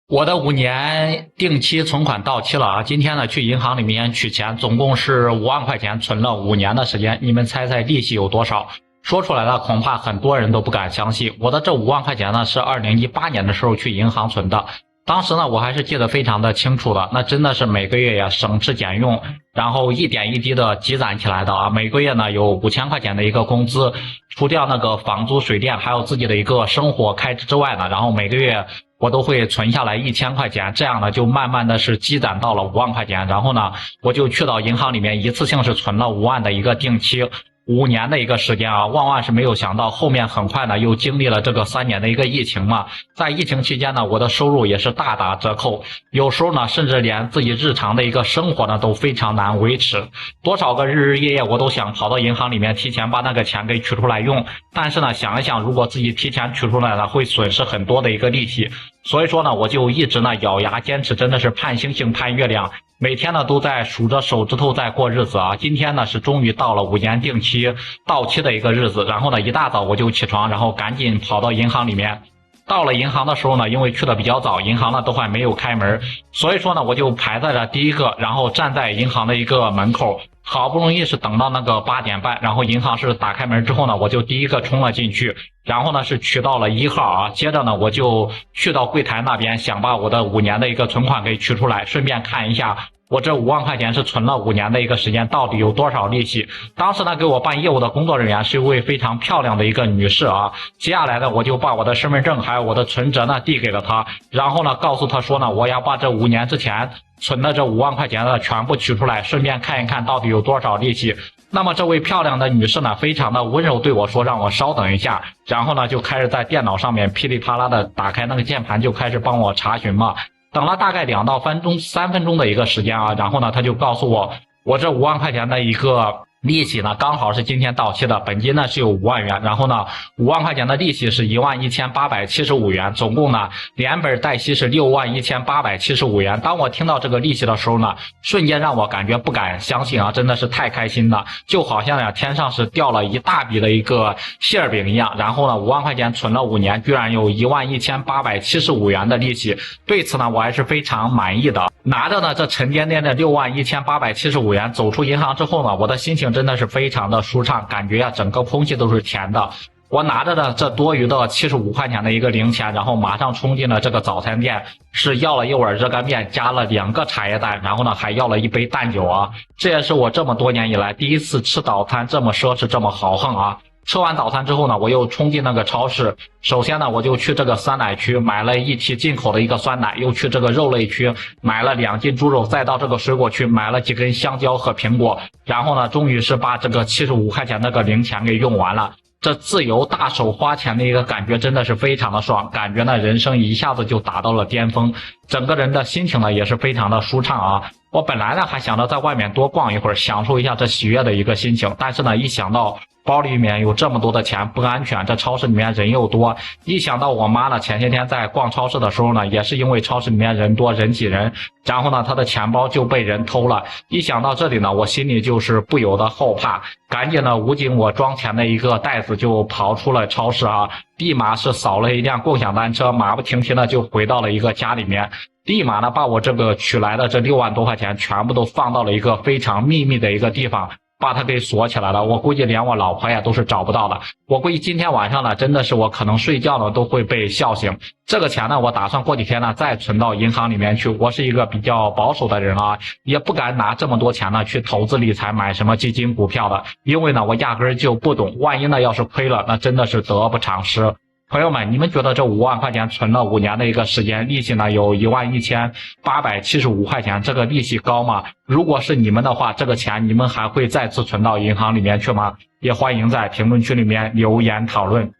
我的5年定期存款到期了啊！今天呢去银行里面取钱，总共是5万块钱，存了5年的时间。你们猜猜利息有多少？说出来了，恐怕很多人都不敢相信。我的这5万块钱呢是2018年的时候去银行存的，当时呢我还是记得非常的清楚的，那真的是每个月呀省吃俭用，然后一点一滴的积攒起来的啊。每个月呢有5000块钱的一个工资，除掉那个房租水电还有自己的一个生活开支之外呢，然后每个月我都会存下来1000块钱，这样呢就慢慢的是积攒到了5万块钱，然后呢我就去到银行里面一次性是存了5万的一个定期。5年的一个时间啊，万万是没有想到，后面很快呢又经历了这个3年的一个疫情嘛，在疫情期间呢，我的收入也是大打折扣，有时候呢甚至连自己日常的一个生活呢都非常难维持，多少个日日夜夜我都想跑到银行里面提前把那个钱给取出来用，但是呢想一想，如果自己提前取出来了会损失很多的一个利息，所以说呢我就一直呢咬牙坚持，真的是盼星星盼月亮，每天呢都在数着手指头在过日子啊。今天呢是终于到了5年定期到期的一个日子，然后呢一大早我就起床，然后赶紧跑到银行里面。到了银行的时候呢，因为去的比较早，银行呢都还没有开门，所以说呢我就排在了第一个，然后站在银行的一个门口，好不容易是等到那个8点半，然后银行是打开门之后呢，我就第一个冲了进去，然后呢是取到了1号啊，接着呢我就去到柜台那边，想把我的5年的一个存款给取出来，顺便看一下我这5万块钱是存了5年的一个时间到底有多少利息。当时呢给我办业务的工作人员是一位非常漂亮的一个女士啊，接下来呢我就把我的身份证还有我的存折呢递给了她，然后呢告诉她说呢，我要把这5年之前存的这5万块钱呢全部取出来，顺便看一看到底有多少利息。那么这位漂亮的女士呢非常的温柔对我说，让我稍等一下，然后呢就开始在电脑上面噼里啪啦的打开那个键盘，就开始帮我查询嘛。等了大概2到3分钟的一个时间啊，然后呢他就告诉我，我这5万块钱的一个利息呢刚好是今天到期的，本金呢是有5万元，然后呢5万块钱的利息是11875元，总共呢连本带息是61875元。当我听到这个利息的时候呢，瞬间让我感觉不敢相信啊，真的是太开心了，就好像呀天上是掉了一大笔的一个馅饼一样。然后呢5万块钱存了5年，居然有11875元的利息，对此呢我还是非常满意的。拿着呢这沉甸甸的61875元走出银行之后呢，我的心情真的是非常的舒畅，感觉呀整个空气都是甜的。我拿着的这多余的75块钱的一个零钱，然后马上冲进了这个早餐店，是要了一碗热干面，加了2个茶叶蛋，然后呢还要了一杯蛋酒啊。这也是我这么多年以来第一次吃早餐这么奢侈这么豪横啊。吃完早餐之后呢，我又冲进那个超市，首先呢我就去这个酸奶区买了1提进口的一个酸奶，又去这个肉类区买了2斤猪肉，再到这个水果区买了几根香蕉和苹果，然后呢终于是把这个75块钱那个零钱给用完了。这自由大手花钱的一个感觉真的是非常的爽，感觉呢人生一下子就达到了巅峰，整个人的心情呢也是非常的舒畅啊。我本来呢还想着在外面多逛一会儿，享受一下这喜悦的一个心情，但是呢一想到包里面有这么多的钱不安全，这超市里面人又多，一想到我妈呢前些天在逛超市的时候呢，也是因为超市里面人多人挤人，然后呢她的钱包就被人偷了，一想到这里呢我心里就是不由得后怕，赶紧呢捂紧我装钱的一个袋子就跑出了超市啊，立马是扫了一辆共享单车，马不停蹄的就回到了一个家里面，立马呢把我这个取来的这6万多块钱全部都放到了一个非常秘密的一个地方，把它给锁起来了，我估计连我老婆呀都是找不到的。我估计今天晚上呢真的是我可能睡觉呢都会被笑醒。这个钱呢我打算过几天呢再存到银行里面去，我是一个比较保守的人啊，也不敢拿这么多钱呢去投资理财买什么基金股票的，因为呢我压根就不懂，万一呢要是亏了那真的是得不偿失。朋友们，你们觉得这5万块钱存了5年的一个时间，利息呢有11875块钱，这个利息高吗？如果是你们的话，这个钱你们还会再次存到银行里面去吗？也欢迎在评论区里面留言讨论。